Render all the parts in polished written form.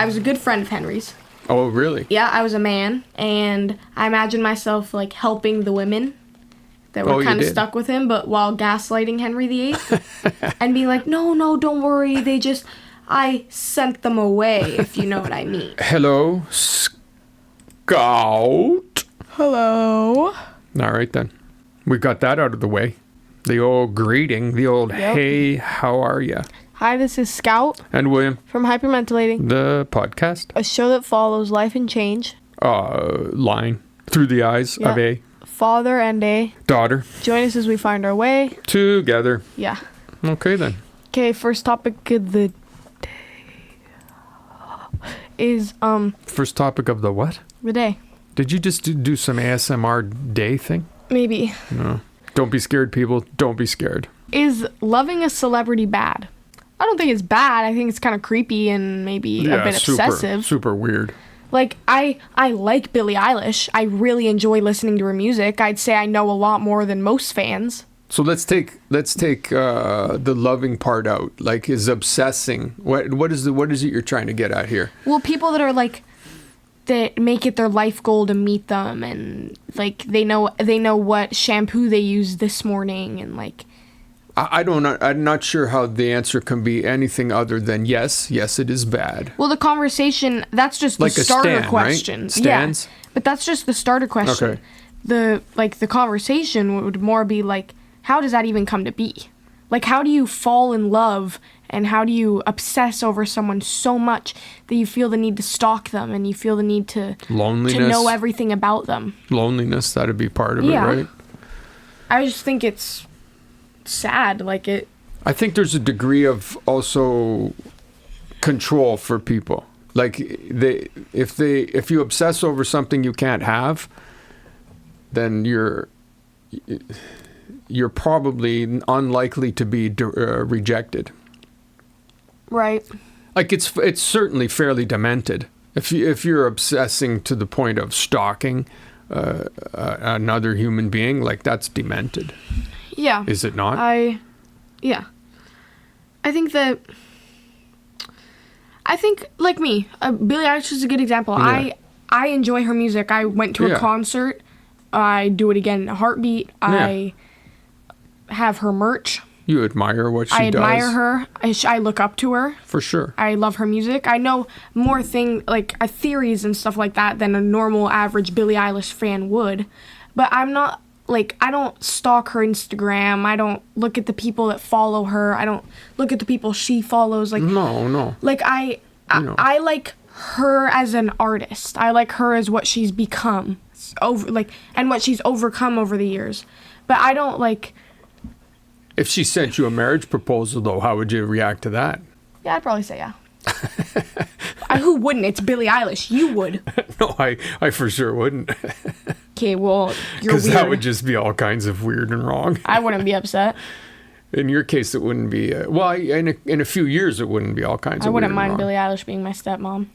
I was a good friend of Henry's. Oh, really? Yeah, I was a man, and I imagined myself, like, helping the women that were kind of stuck with him, but while gaslighting Henry VIII. And being like, no, don't worry, I sent them away, if you know what I mean. Hello, Scout. Hello. All right, then. We got that out of the way. The old greeting, the old, hey, how are ya? Hi, this is Scout. And William. From Hypermentilating. The podcast. A show that follows life and change. Line. Through the eyes of a father and a daughter. Join us as we find our way. Together. Yeah. Okay, then. Okay, first topic of the day is, First topic of the what? The day. Did you just do some ASMR day thing? Maybe. No. Don't be scared, people. Don't be scared. Is loving a celebrity bad? I don't think it's bad. I think it's kind of creepy and maybe a bit obsessive. Super weird. Like, I like Billie Eilish. I really enjoy listening to her music. I'd say I know a lot more than most fans. So let's take the loving part out. Like, is obsessing. What is it you're trying to get at here? Well, people that are like, that make it their life goal to meet them, and like they know what shampoo they used this morning, and like. I'm not sure how the answer can be anything other than yes, it is bad. Well, the conversation, that's just the starter question. Right? Stans? Yeah, but that's just the starter question. Okay. The conversation would more be like, how does that even come to be? Like, how do you fall in love and how do you obsess over someone so much that you feel the need to stalk them and you feel the need to know everything about them? Loneliness, that'd be part of it, right? I just think it's sad. Like, it. I think there's a degree of also control for people. Like, if you obsess over something you can't have, then you're probably unlikely to be rejected. Right. Like, it's certainly fairly demented. If you're obsessing to the point of stalking another human being, like, that's demented. Yeah. Is it not? I think, like me, Billie Eilish is a good example. Yeah. I enjoy her music. I went to a concert. I do it again in a heartbeat. I have her merch. You admire what she does. I admire her. I look up to her. For sure. I love her music. I know more theories and stuff like that than a normal average Billie Eilish fan would. But I'm not, like, I don't stalk her Instagram. I don't look at the people that follow her. I don't look at the people she follows. Like, no. Like, I like her as an artist. I like her as what she's become and what she's overcome over the years. But I don't like. If she sent you a marriage proposal, though, how would you react to that? Yeah, I'd probably say yeah. Who wouldn't? It's Billie Eilish. You would. No, I for sure wouldn't. Okay, well, you're weird. Because that would just be all kinds of weird and wrong. I wouldn't be upset. In your case, it wouldn't be. In a few years, it wouldn't be all kinds of weird. I wouldn't mind Billie Eilish being my stepmom.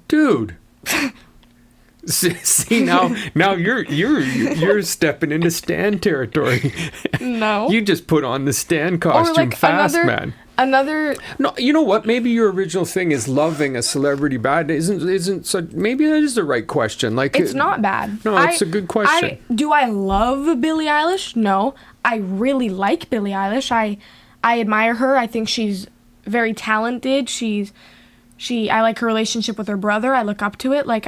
Dude. See now you're stepping into Stan territory. No. You just put on the Stan costume fast, man. No, you know what? Maybe your original thing is loving a celebrity bad. Isn't so? Maybe that is the right question. Like, it's not bad. No, it's a good question. Do I love Billie Eilish? No, I really like Billie Eilish. I admire her. I think she's very talented. I like her relationship with her brother. I look up to it. Like,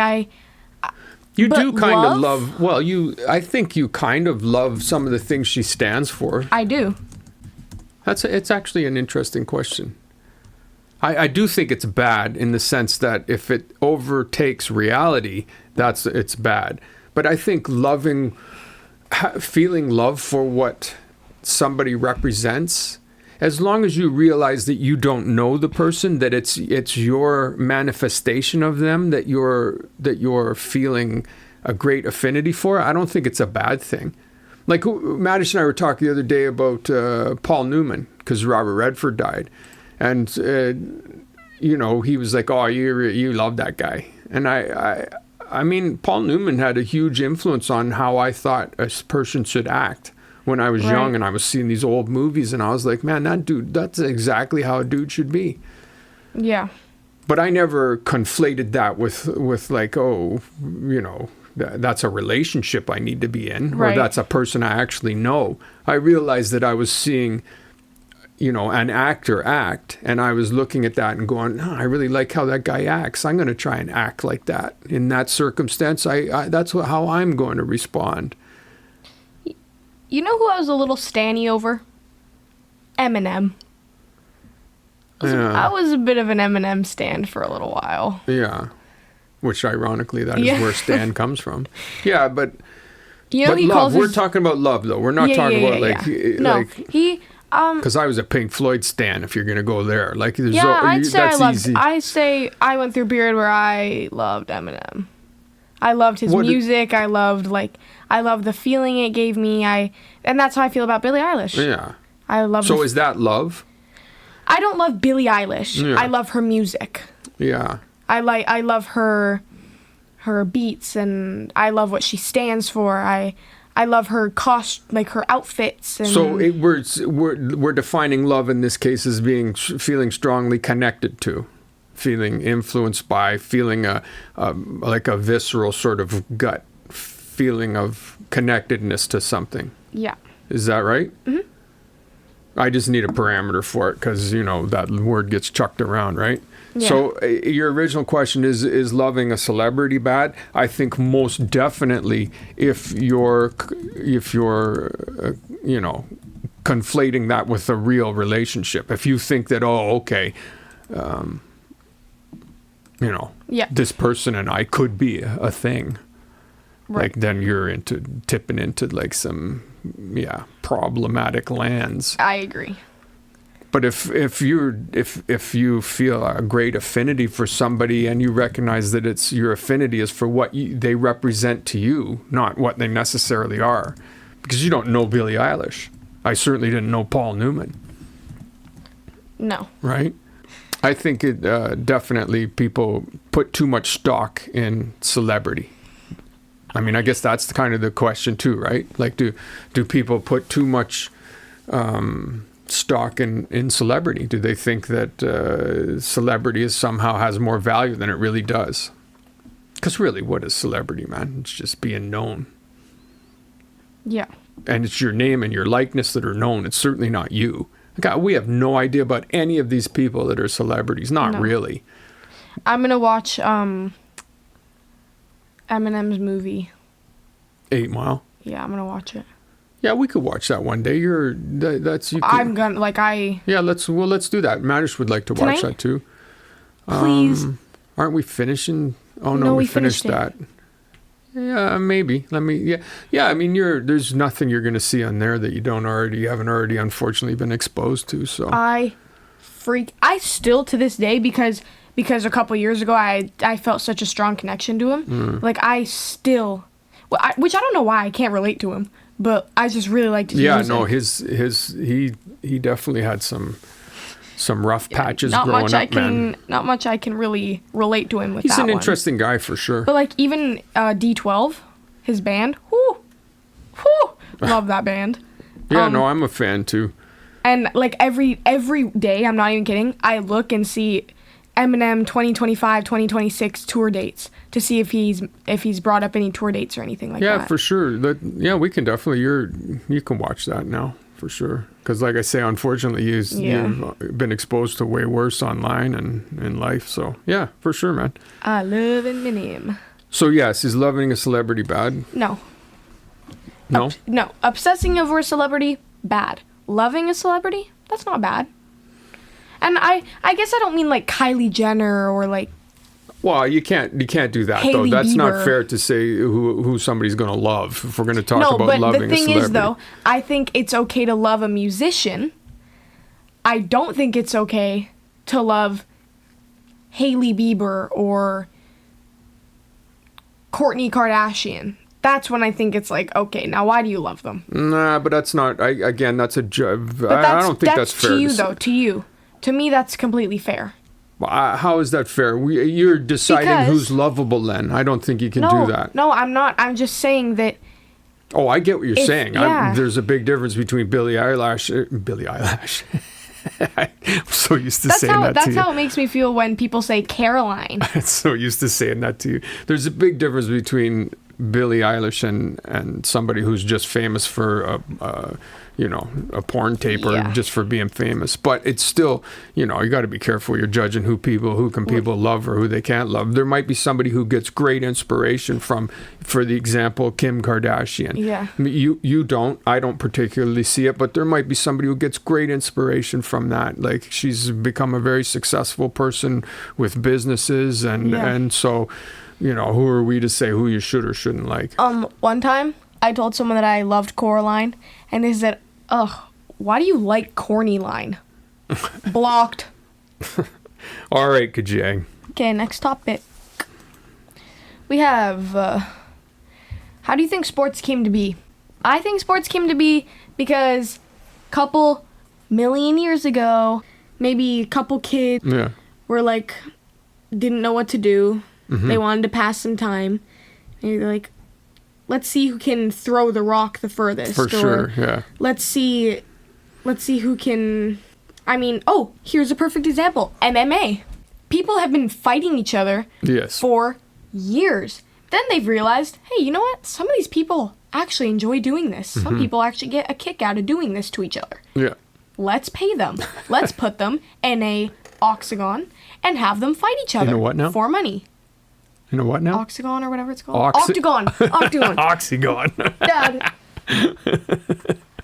You do kind of love. Well, I think you kind of love some of the things she stands for. I do. It's actually an interesting question. I do think it's bad in the sense that if it overtakes reality, it's bad. But I think feeling love for what somebody represents, as long as you realize that you don't know the person, that it's your manifestation of them that you're feeling a great affinity for, I don't think it's a bad thing. Like, Maddish and I were talking the other day about Paul Newman, because Robert Redford died. And, he was like, oh, you love that guy. And I mean, Paul Newman had a huge influence on how I thought a person should act when I was young, and I was seeing these old movies, and I was like, man, that dude, that's exactly how a dude should be. Yeah. But I never conflated that with like, oh, you know, that's a relationship I need to be in, or that's a person I actually know. I realized that I was seeing, you know, an actor act, and I was looking at that and going, I really like how that guy acts. I'm going to try and act like that. In that circumstance, that's how I'm going to respond. You know who I was a little stanny over? Eminem. I was a bit of an Eminem stan for a little while. Yeah. Which, ironically, that is where stan comes from. Yeah, but... You know, but love, we're talking about love, though. We're not talking about, because I was a Pink Floyd stan, if you're going to go there. Like, there's I'd say I went through a period where I loved Eminem. I loved his music. I loved the feeling it gave me. And that's how I feel about Billie Eilish. Yeah. So is that love? I don't love Billie Eilish. Yeah. I love her music. Yeah. I love her beats, and I love what she stands for. I love her her outfits. And so we're defining love in this case as feeling strongly connected to, feeling influenced by, feeling like a visceral sort of gut feeling of connectedness to something. Yeah. Is that right? Mm-hmm. I just need a parameter for it because, you know, that word gets chucked around, right? Yeah. So your original question is loving a celebrity bad? I think most definitely if you're you know, conflating that with a real relationship. If you think that, you know, this person and I could be a thing, like then you're tipping into like some problematic lands. I agree. But if you feel a great affinity for somebody and you recognize that your affinity is for what they represent to you, not what they necessarily are, because you don't know Billie Eilish. I certainly didn't know Paul Newman. No. Right? I think it definitely people put too much stock in celebrity. I mean, I guess that's kind of the question too, right? Like, do people put too much stock in celebrity? Do they think that celebrity somehow has more value than it really does? Because really, what is celebrity, man? It's just being known. Yeah. And it's your name and your likeness that are known. It's certainly not you. God, we have no idea about any of these people that are celebrities. Not really. I'm going to watch Eminem's movie. 8 Mile? Yeah, I'm going to watch it. Yeah, we could watch that one day. Yeah, let's do that. Manish would like to watch that too. Please. Aren't we finishing? Oh no, we finished that. Yeah, maybe. I mean, there's nothing you're going to see on there that you haven't already unfortunately been exposed to. So I still to this day because a couple years ago I felt such a strong connection to him. Like I still, which I don't know why I can't relate to him, but I just really liked his music. No, he definitely had some rough patches growing up, man. Not much I can really relate to him with. He's an interesting guy for sure. But like even D12, his band, love that band. Yeah, I'm a fan too. And like every day, I'm not even kidding, I look and see Eminem 2025, 2026 tour dates to see if he's brought up any tour dates or anything like that. Yeah, for sure. We can definitely. You can watch that now for sure. Because like I say, unfortunately, you've been exposed to way worse online and in life. So yeah, for sure, man. I love Eminem. So yes, is loving a celebrity bad? No. No? No. Obsessing over a celebrity, bad. Loving a celebrity, that's not bad. And I guess I don't mean like Kylie Jenner or like. Well, you can't do that Hailey though. That's Bieber. Not fair to say who somebody's going to love if we're going to talk about loving a celebrity. No, but the thing is though, I think it's okay to love a musician. I don't think it's okay to love Hailey Bieber or Kourtney Kardashian. That's when I think it's like, okay, now why do you love them? Nah, but that's not. That's a job. I don't think that's fair. To you though. To you. To me, that's completely fair. How is that fair? You're deciding who's lovable then. I don't think you can do that. No, I'm not. I'm just saying that. Oh, I get what you're saying. Yeah. There's a big difference between Billie Eilish. I'm so used to saying that to you. That's how it makes me feel when people say Caroline. I'm so used to saying that to you. There's a big difference between Billie Eilish and somebody who's just famous for a porn tape or just for being famous. But it's still, you got to be careful. You're judging who can people love or who they can't love. There might be somebody who gets great inspiration from, for the example, Kim Kardashian. Yeah. You don't. I don't particularly see it, but there might be somebody who gets great inspiration from that. Like, she's become a very successful person with businesses and so, who are we to say who you should or shouldn't like? One time I told someone that I loved Coraline, and they said, "Ugh, why do you like corny line?" Blocked. All right, Kajang. Okay, next topic. We have, how do you think sports came to be? I think sports came to be because a couple million years ago, maybe a couple kids were like, didn't know what to do. Mm-hmm. They wanted to pass some time. And they're like, let's see who can throw the rock the furthest. For sure, yeah. Let's see who can... here's a perfect example. MMA. People have been fighting each other for years. Then they've realized, hey, you know what? Some of these people actually enjoy doing this. Mm-hmm. Some people actually get a kick out of doing this to each other. Yeah. Let's pay them. Let's put them in a octagon and have them fight each other for money. You know what now? Octagon or whatever it's called. Octagon. Oxygon. Dad.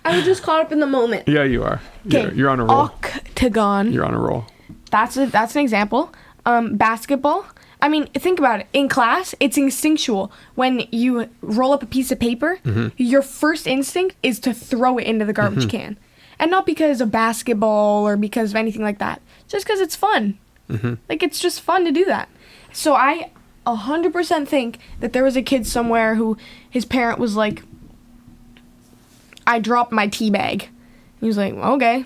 I was just caught up in the moment. Yeah, you are. You're on a roll. Octagon. You're on a roll. That's an example. Basketball. I mean, think about it. In class, it's instinctual. When you roll up a piece of paper, your first instinct is to throw it into the garbage can. And not because of basketball or because of anything like that. Just because it's fun. Like, it's just fun to do that. So I 100% think that there was a kid somewhere who his parent was like, I dropped my tea bag. He was like, okay.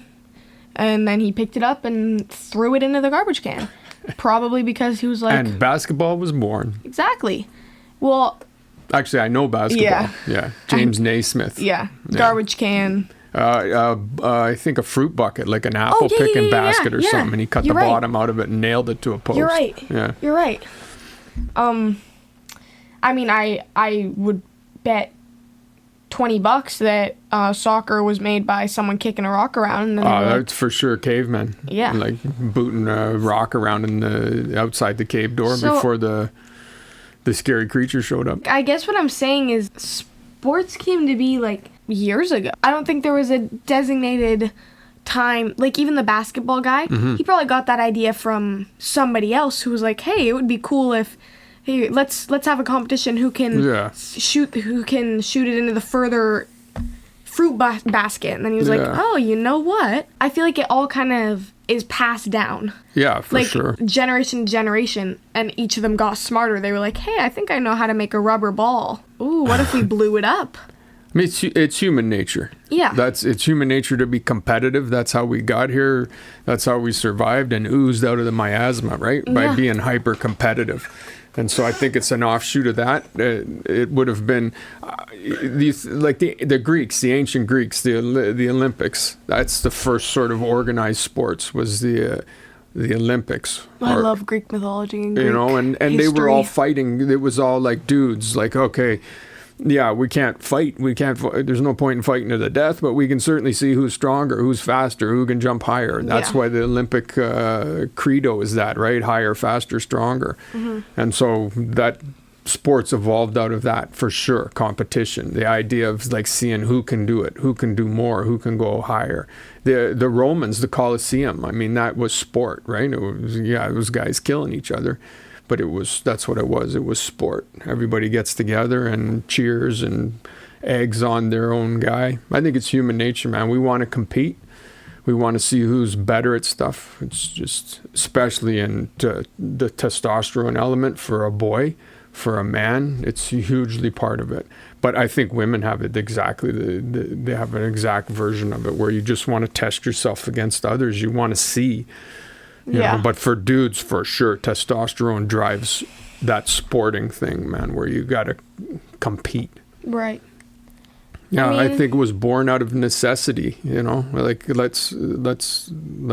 And then he picked it up and threw it into the garbage can. Probably because he was like... And basketball was born. Exactly. Well... Actually, I know basketball. Yeah. James Naismith. Yeah. Garbage can. I think a fruit bucket, like an apple picking basket or something. And he cut the bottom out of it and nailed it to a post. You're right. Yeah. You're right. I would bet $20 that soccer was made by someone kicking a rock around. And then that's for sure cavemen. Yeah. Like booting a rock around in the outside the cave door before the scary creature showed up. I guess what I'm saying is sports came to be like years ago. I don't think there was a designated time, like even the basketball guy, he probably got that idea from somebody else who was like, hey, it would be cool if let's have a competition who can shoot it into the further fruit basket. And then he was like, oh, you know what? I feel like it all kind of is passed down. Yeah, for sure. Generation to generation, and each of them got smarter. They were like, hey, I think I know how to make a rubber ball. Ooh, what if we blew it up? I mean, it's human nature. Yeah. It's human nature to be competitive. That's how we got here. That's how we survived and oozed out of the miasma, right? By being hyper competitive. And so I think it's an offshoot of that. It would have been the Greeks, the ancient Greeks, the Olympics. That's the first sort of organized sports was the Olympics. I love Greek mythology and Greek and they were all fighting. It was all like dudes, like, okay, yeah, we can't fight. There's no point in fighting to the death, but we can certainly see who's stronger, who's faster, who can jump higher. That's why the Olympic credo is that, right? Higher, faster, stronger. And so that sports evolved out of that for sure. Competition, the idea of like seeing who can do it, who can do more, who can go higher. The Romans, the Colosseum, I mean, that was sport, right? It was guys killing each other. But that's what it was. It was sport. Everybody gets together and cheers and eggs on their own guy. I think it's human nature, man. We want to compete. We want to see who's better at stuff. It's just, especially in the testosterone element for a boy, for a man, it's hugely part of it. But I think women have it exactly. They have an exact version of it where you just want to test yourself against others. You want to see. You know, but for dudes, for sure, testosterone drives that sporting thing, man, where you got to compete. Right. Yeah, I mean, think it was born out of necessity, you know, like let's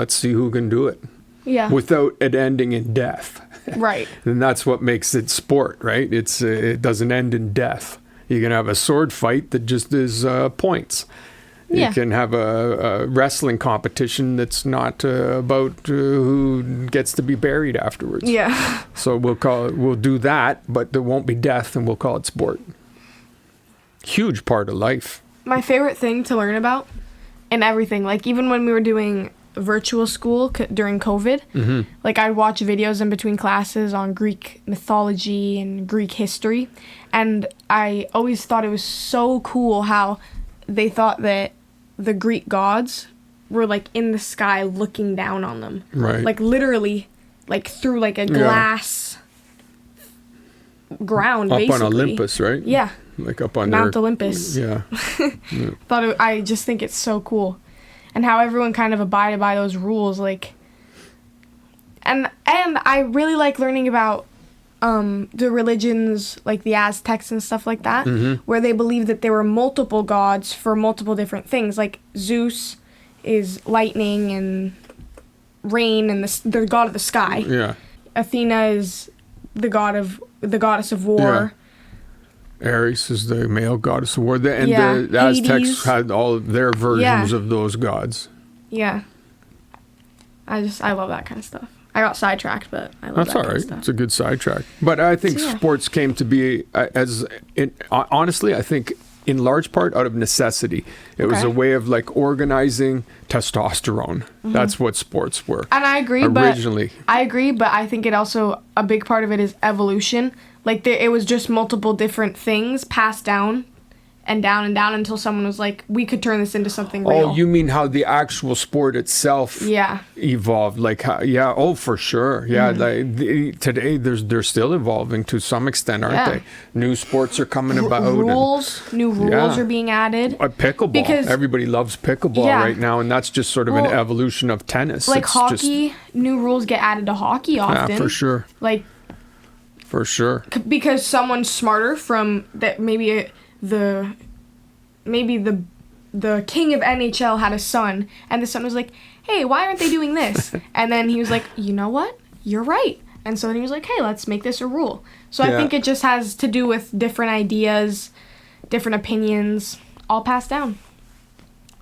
see who can do it yeah. without it ending in death. Right. And that's what makes it sport, right? It doesn't end in death. You can have a sword fight that just is points. Yeah. You can have a wrestling competition that's not about who gets to be buried afterwards. Yeah. So we'll do that, but there won't be death, and we'll call it sport. Huge part of life. My favorite thing to learn about and everything, like even when we were doing virtual school during COVID, like I'd watch videos in between classes on Greek mythology and Greek history, and I always thought it was so cool how they thought that the Greek gods were like in the sky looking down on them. Right. Like literally like through like a glass ground, up basically. on Olympus, right? Yeah. Like up on Mount Olympus. Yeah. I just think it's so cool. And how everyone kind of abided by those rules, like, and I really like learning about the religions, like the Aztecs and stuff like that, where they believe that there were multiple gods for multiple different things. Like Zeus is lightning and rain and the god of the sky. Yeah. Athena is the goddess of war. Yeah. Ares is the male goddess of war. The Hades. Aztecs had all of their versions of those gods. Yeah. I love that kind of stuff. I got sidetracked, but I love That's that all kind right. of stuff. It's a good sidetrack. But I think sports came to be honestly, I think in large part out of necessity. It was a way of like organizing testosterone. That's what sports were. And I agree, originally. but I think it also, a big part of it is evolution. Like it was just multiple different things passed down and down and down until someone was like, we could turn this into something real. Oh, you mean how the actual sport itself evolved? Like, for sure. Yeah, today they're still evolving to some extent, aren't they? New sports are coming about. New rules are being added. Pickleball. Because everybody loves pickleball right now, and that's just sort of an evolution of tennis. Like hockey, new rules get added to hockey often. Yeah, for sure. Like, for sure. Because someone's smarter from that. Maybe the king of NHL had a son, and the son was like, hey, why aren't they doing this? And then he was like, you know what? You're right. And so then he was like, hey, let's make this a rule. So I think it just has to do with different ideas, different opinions, all passed down.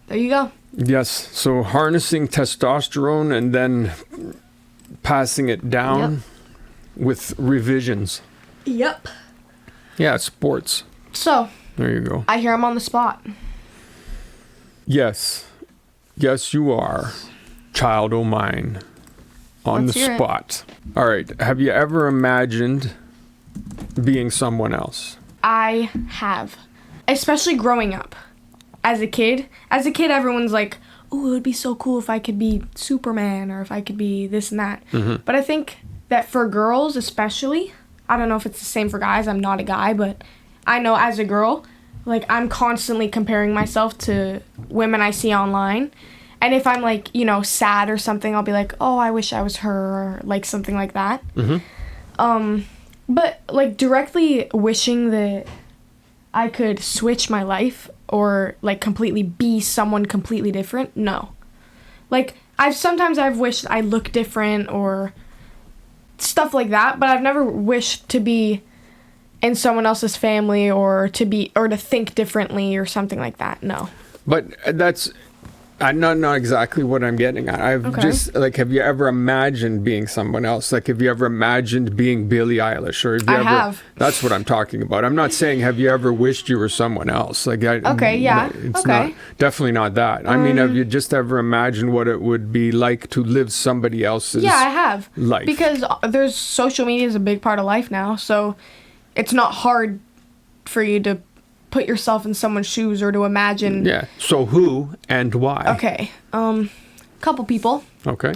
There you go. Yes. So harnessing testosterone and then passing it down with revisions. Yep. Yeah, sports. So there you go. I hear I'm on the spot. Yes. Yes, you are. Child o' mine. On the spot. All right. Have you ever imagined being someone else? I have. Especially growing up. As a kid, everyone's like, oh, it would be so cool if I could be Superman or if I could be this and that. But I think that for girls especially, I don't know if it's the same for guys. I'm not a guy, but I know as a girl, like I'm constantly comparing myself to women I see online. And if I'm like, sad or something, I'll be like, oh, I wish I was her, or like something like that. But like directly wishing that I could switch my life or like completely be someone completely different, no. Like I've wished I looked different or stuff like that, but I've never wished to be in someone else's family or to think differently or something like that. No. But that's not exactly what I'm getting at. Just like, have you ever imagined being someone else? Like, have you ever imagined being Billie Eilish? Or have you have. That's what I'm talking about. I'm not saying have you ever wished you were someone else. Like, it's not, definitely not that. I mean, have you just ever imagined what it would be like to live somebody else's I have. life? Because there's social media is a big part of life now, so it's not hard for you to put yourself in someone's shoes or to imagine. Yeah. So who and why? Okay. Couple people. Okay.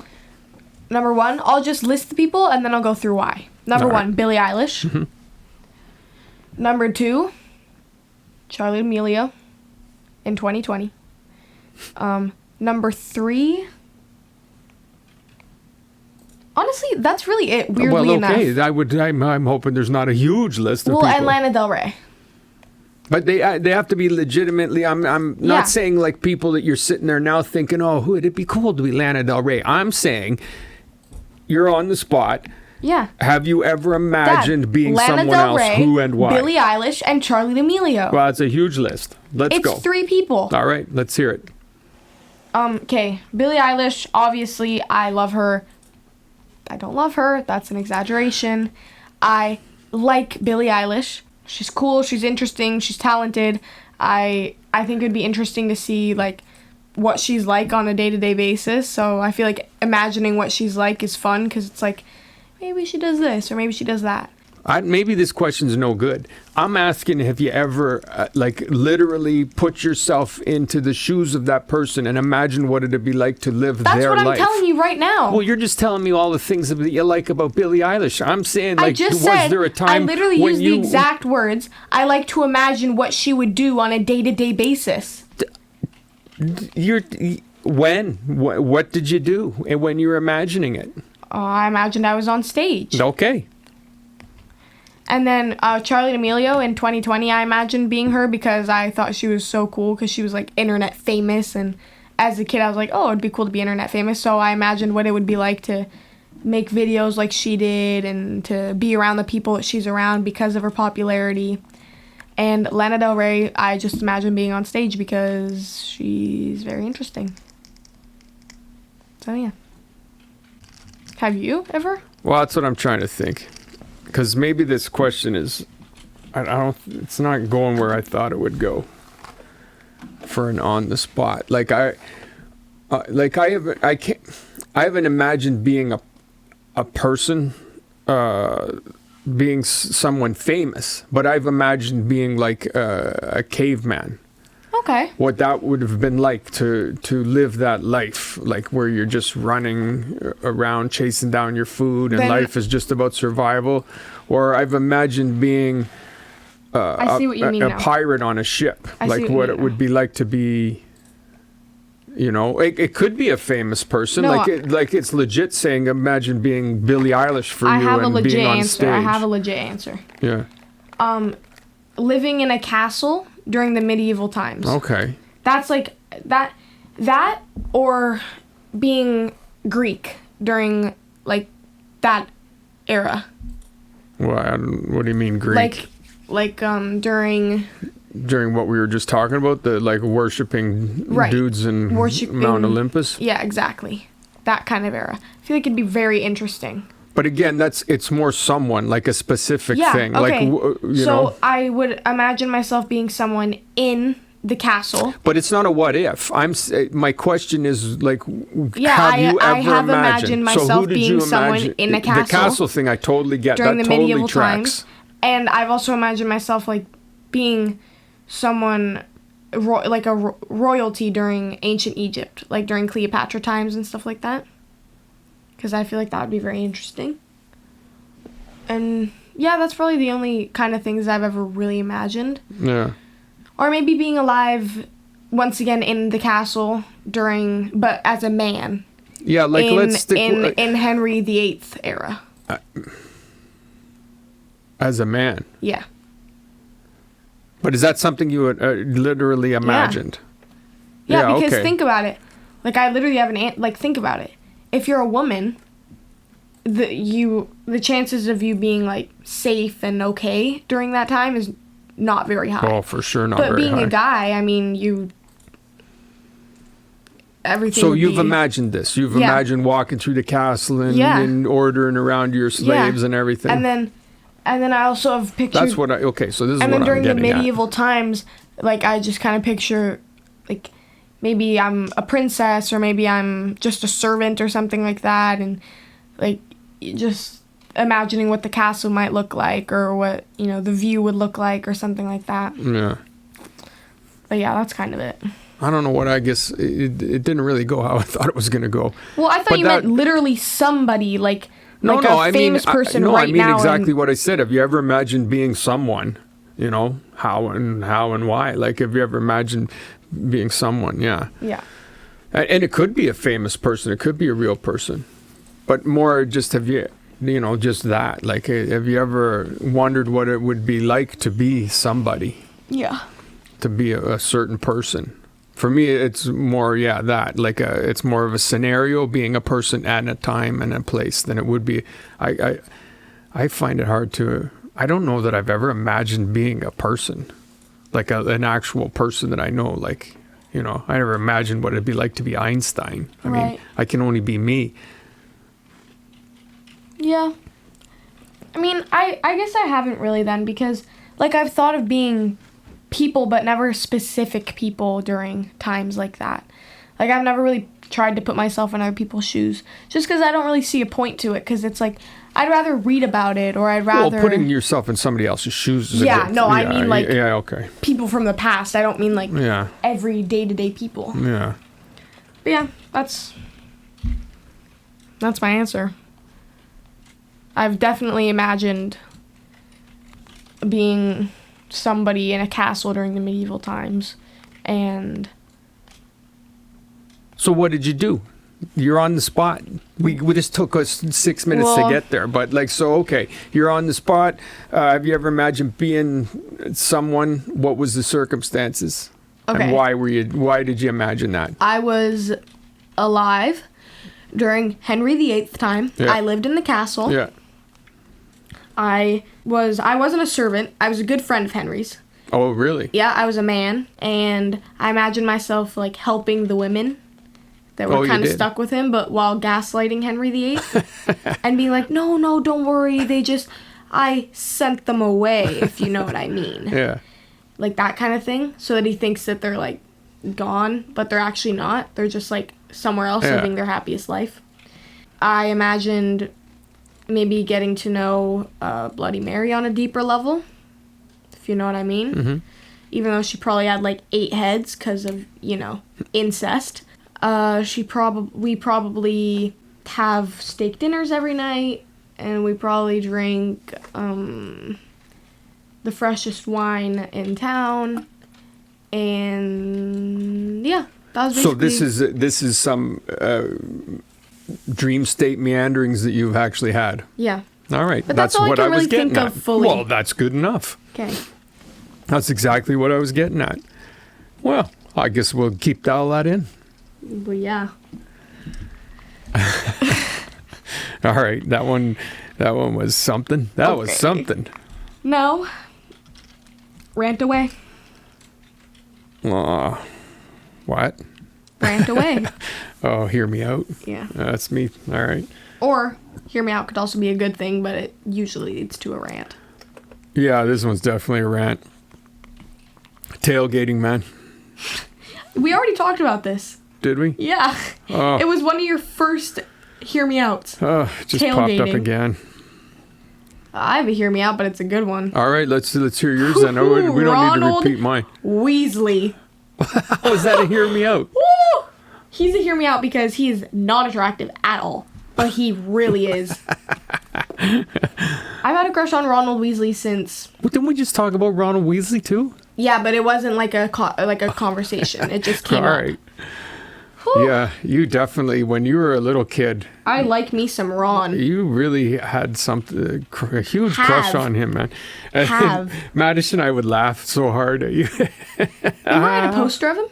Number one, I'll just list the people and then I'll go through why. Number one, Billie Eilish. Number two, Charli D'Amelio in 2020. Number three, honestly, that's really it, weirdly enough. I'm hoping there's not a huge list of people. And Lana Del Rey. But they have to be legitimately. I'm not saying like people that you're sitting there now thinking, oh, who would it be cool to be Lana Del Rey? I'm saying you're on the spot. Yeah. Have you ever imagined being Lana someone Del else? Rey, Who and why? Billie Eilish and Charli D'Amelio. Well, it's a huge list. Let's go. It's 3 people. All right, let's hear it. Okay, Billie Eilish, obviously, I love her. I don't love her. That's an exaggeration. I like Billie Eilish. She's cool. She's interesting. She's talented. I think it'd be interesting to see like what she's like on a day-to-day basis. So I feel like imagining what she's like is fun because it's like maybe she does this or maybe she does that. Maybe this question's no good. I'm asking, have you ever, literally put yourself into the shoes of that person and imagine what it'd be like to live their life? That's what I'm telling you right now. Well, you're just telling me all the things that you like about Billie Eilish. I'm saying, like, was there a time I literally used the exact words. I like to imagine what she would do on a day-to-day basis. When? What did you do when you were imagining it? I imagined I was on stage. Okay. And then Charli D'Amelio in 2020, I imagined being her because I thought she was so cool because she was like internet famous. And as a kid, I was like, oh, it'd be cool to be internet famous. So I imagined what it would be like to make videos like she did and to be around the people that she's around because of her popularity. And Lana Del Rey, I just imagine being on stage because she's very interesting. So yeah. Have you ever? Well, that's what I'm trying to think. Because maybe this question is, it's not going where I thought it would go for an on the spot. Like I haven't imagined being a person, being someone famous, but I've imagined being like a caveman. Okay. What that would have been like to live that life, like where you're just running around chasing down your food and life is just about survival. Or I've imagined being I see what you mean a now. pirate on a ship, like what it would be like to be, you know, it could be a famous person. No, like it's legit saying, imagine being Billie Eilish for you and being on stage. I have a legit answer. Yeah. Living in a castle during the medieval times. Okay. That's like that or being Greek during like that era. What do you mean Greek? Like during what we were just talking about, the like worshiping dudes in Mount Olympus? Yeah, exactly. That kind of era. I feel like it'd be very interesting. But again, it's more someone, like a specific thing. Okay. Like, so I would imagine myself being someone in the castle. But it's not a what if. My question is like, I have imagined myself being someone in a castle. The castle thing, I totally get. During that the totally medieval tracks. times. And I've also imagined myself like being someone like a royalty during ancient Egypt, like during Cleopatra times and stuff like that. Because I feel like that would be very interesting. And yeah, that's probably the only kind of things I've ever really imagined. Yeah. Or maybe being alive once again in the castle but as a man. Yeah, like let's stick in Henry VIII era. As a man. Yeah. But is that something you would literally imagined? Yeah, because think about it. Like I literally have think about it. If you're a woman, the chances of you being like safe and okay during that time is not very high. Oh, for sure not very high. But being a guy, I mean, everything. So you've imagined this. You've imagined walking through the castle and ordering around your slaves and everything. And then I also have pictured. That's what okay, so this is what I'm getting at. And then during the medieval times, like I just kind of picture like maybe I'm a princess or maybe I'm just a servant or something like that, and like just imagining what the castle might look like or what the view would look like or something like that. Yeah. But yeah, that's kind of it. I don't know what I guess it didn't really go how I thought it was gonna go. Well, I thought you meant literally somebody like a famous person right now. I mean exactly what I said. Have you ever imagined being someone? How and why? Like, have you ever imagined being someone? Yeah. Yeah. And it could be a famous person. It could be a real person. But more just have you just that. Like, have you ever wondered what it would be like to be somebody? Yeah. to be a certain person. For me, it's more, that. Like, it's more of a scenario, being a person at a time and a place than it would be. I find it hard to... I don't know that I've ever imagined being a person. Like, an actual person that I know. Like, I never imagined what it'd be like to be Einstein. I mean, I can only be me. Yeah. I mean, I guess I haven't really then, because, like, I've thought of being... people, but never specific people during times like that. Like, I've never really tried to put myself in other people's shoes, just because I don't really see a point to it, because it's like, I'd rather read about it, or I'd rather... Well, putting yourself in somebody else's shoes is I mean, like, okay. people from the past. I don't mean, like, every day-to-day people. Yeah. But yeah, that's my answer. I've definitely imagined being... somebody in a castle during the medieval times. And so what did you do? You're on the spot. We just took us 6 minutes to get there, but okay, you're on the spot. Have you ever imagined being someone? What was the circumstances? Okay. And why did you imagine that? I was alive during Henry VIII time. I lived in the castle. Yeah. I wasn't a servant. I was a good friend of Henry's. Oh, really? Yeah, I was a man, and I imagined myself, like, helping the women that were kind of stuck with him, but while gaslighting Henry VIII. And being like, no, don't worry, I sent them away, if you know what I mean. Yeah. Like, that kind of thing, so that he thinks that they're, like, gone, but they're actually not. They're just, like, somewhere else living their happiest life. I imagined... maybe getting to know Bloody Mary on a deeper level, if you know what I mean. Mm-hmm. Even though she probably had like 8 heads because of, incest. We probably have steak dinners every night, and we probably drink the freshest wine in town. And yeah, that was basically... So this is some... dream state meanderings that you've actually had. Yeah. All right. But that's all what I can really think of fully. Well, that's good enough. Okay. That's exactly what I was getting at. Well, I guess we'll keep all that in. But yeah. All right. That one was something. That was something. No. Rant away. What? Rant away. Oh, hear me out. Yeah. That's me. All right. Or hear me out could also be a good thing, but it usually leads to a rant. Yeah, this one's definitely a rant. Tailgating, man. We already talked about this. Did we? Yeah. Oh. It was one of your first hear me outs. Oh, it just popped up again. I have a hear me out, but it's a good one. All right, let's hear yours then. We don't need to repeat mine. Weasley. How is that a hear me out? Woo! He's a hear me out because he is not attractive at all, but he really is. I've had a crush on Ronald Weasley since... Well, didn't we just talk about Ronald Weasley too? Yeah, but it wasn't like a conversation. It just came up. All right. Yeah, you definitely, when you were a little kid... I like me some Ron. You really had a huge crush on him, man. And Madison and I would laugh so hard at you. You had a poster of him?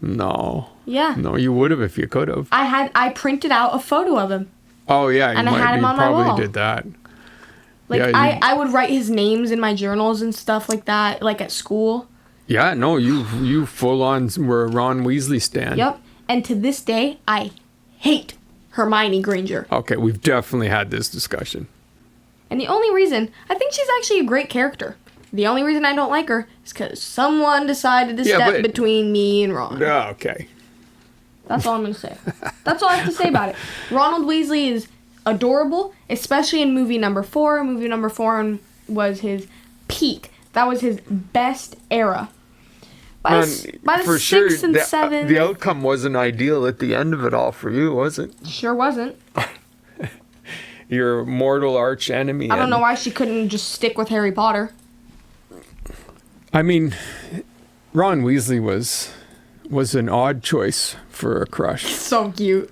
No. Yeah. No, you would have if you could have. I printed out a photo of him. Oh, yeah. And I had him on my wall. You probably did that. Like, yeah, I would write his names in my journals and stuff like that, like at school. Yeah, no, you full on were a Ron Weasley stan. Yep. And to this day, I hate Hermione Granger. Okay, we've definitely had this discussion. And the only reason, I think she's actually a great character. The only reason I don't like her is because someone decided to step between me and Ron. Okay. That's all I'm going to say. That's all I have to say about it. Ronald Weasley is adorable, especially in movie number 4. Movie number 4 was his peak. That was his best era. By the 6th and 7th... The outcome wasn't ideal at the end of it all for you, was it? Sure wasn't. Your mortal arch enemy. I don't know why she couldn't just stick with Harry Potter. I mean, Ron Weasley was an odd choice for a crush. So cute.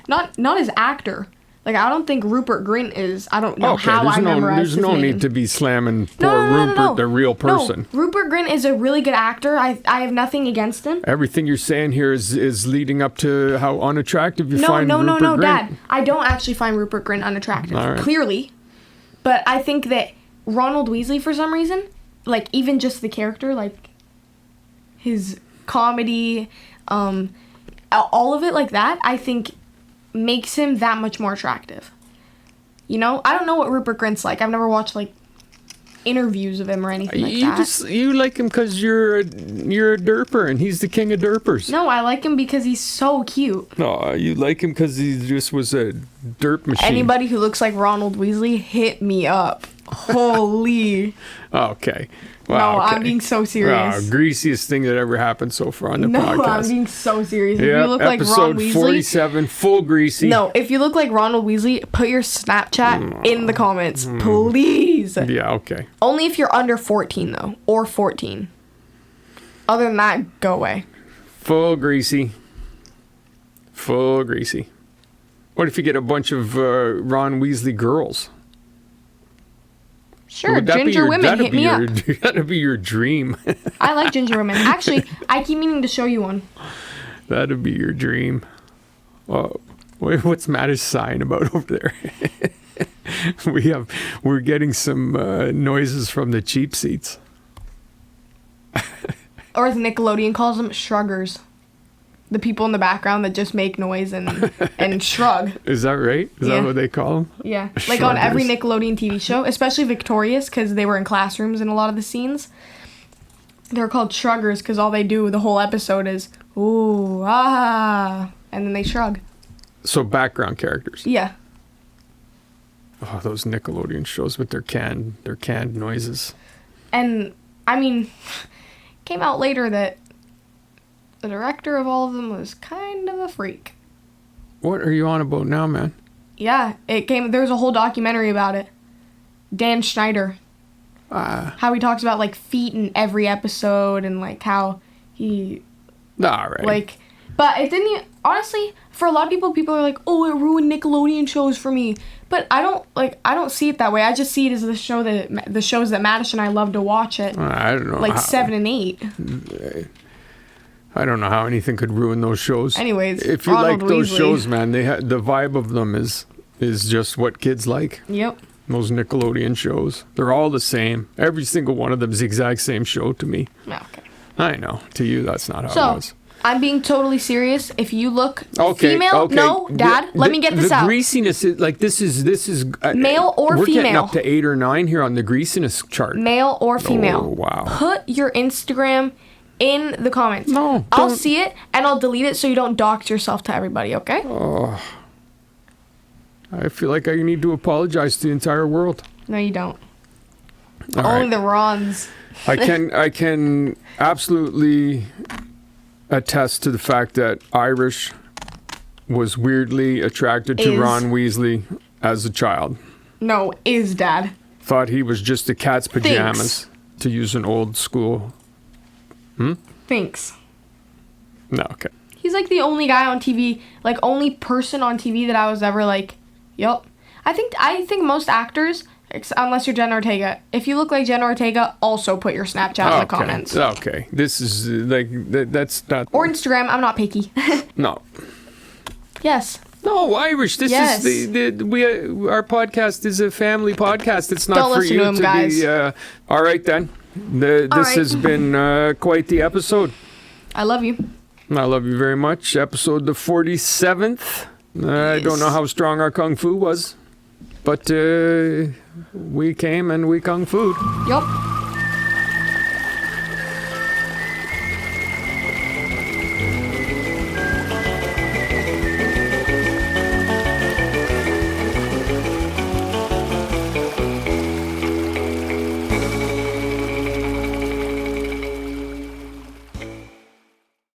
Not his actor. Like, I don't think Rupert Grint is. I don't know how there's I memorized there's his no name. need to be slamming poor Rupert, the real person. No, Rupert Grint is a really good actor. I have nothing against him. Everything you're saying here is leading up to how unattractive you find Rupert Grint. No, Dad. I don't actually find Rupert Grint unattractive, clearly. But I think that Ronald Weasley, for some reason, like, even just the character, like, his comedy, all of it like that, I think makes him that much more attractive. You know? I don't know what Rupert Grint's like. I've never watched, like, interviews of him or anything like that. You like him because you're a derper, and he's the king of derpers. No, I like him because he's so cute. No, you like him because he just was a derp machine. Anybody who looks like Ronald Weasley, hit me up. Holy. Okay. Wow, no, okay. I'm being so serious. Wow, greasiest thing that ever happened so far on the podcast. No, I'm being so serious. If you look like Ron Weasley... Episode 47, full greasy. No, if you look like Ronald Weasley, put your Snapchat in the comments, please. Yeah, okay. Only if you're under 14, though, or 14. Other than that, go away. Full greasy. Full greasy. What if you get a bunch of Ron Weasley girls? Sure, ginger women, hit me up. That'd be your dream. I like ginger women. Actually, I keep meaning to show you one. That'd be your dream. Oh, what's Matt's sign about over there? We're getting some noises from the cheap seats. Or as Nickelodeon calls them, shruggers. The people in the background that just make noise and shrug. Is that right? Is that what they call them? Yeah. Like on every Nickelodeon TV show, especially Victorious, because they were in classrooms in a lot of the scenes. They're called shruggers because all they do the whole episode is, ooh, ah, and then they shrug. So background characters. Yeah. Oh, those Nickelodeon shows with their canned noises. And, I mean, came out later that the director of all of them was kind of a freak. What are you on about now, man? Yeah, there was a whole documentary about it. Dan Schneider. How he talks about, like, feet in every episode and, like, how he... All right. Like, but it didn't... Honestly, for a lot of people are like, oh, it ruined Nickelodeon shows for me. But I don't see it that way. I just see it as the shows that Madish and I love to watch it. I don't know. Like 7 and 8. I don't know how anything could ruin those shows. Anyways, if you Ronald like those Weasley. shows, man, the vibe of them is just what kids like. Yep. Those Nickelodeon shows, they're all the same. Every single one of them is the exact same show to me. Okay. I know. To you, that's not how it was. I'm being totally serious. If you look female, no, Dad, let me get this out. The greasiness is like this is male or we're female. We're getting up to 8 or 9 here on the greasiness chart. Male or female. Oh, wow. Put your Instagram in the comments. No, I'll see it and I'll delete it so you don't dox yourself to everybody, okay? Oh. I feel like I need to apologize to the entire world. No, you don't. All Only right. the Rons. I can absolutely attest to the fact that Irish was weirdly attracted to Ron Weasley as a child. No, is Dad. Thought he was just a cat's pajamas, to use an old school. Thanks. No, okay. He's like the only guy on TV, like only person on TV that I was ever like, yup. I think most actors, unless you're Jenna Ortega, if you look like Jenna Ortega, also put your Snapchat in the comments. Okay. This is like, that's not. Or Instagram. I'm not picky. No. Yes. No, Irish. This is our podcast is a family podcast. It's not for you to guys. be. All right then. This has been quite the episode. I love you. I love you very much. Episode the 47th. I don't know how strong our kung fu was, but we came and we kung fu'd. Yup.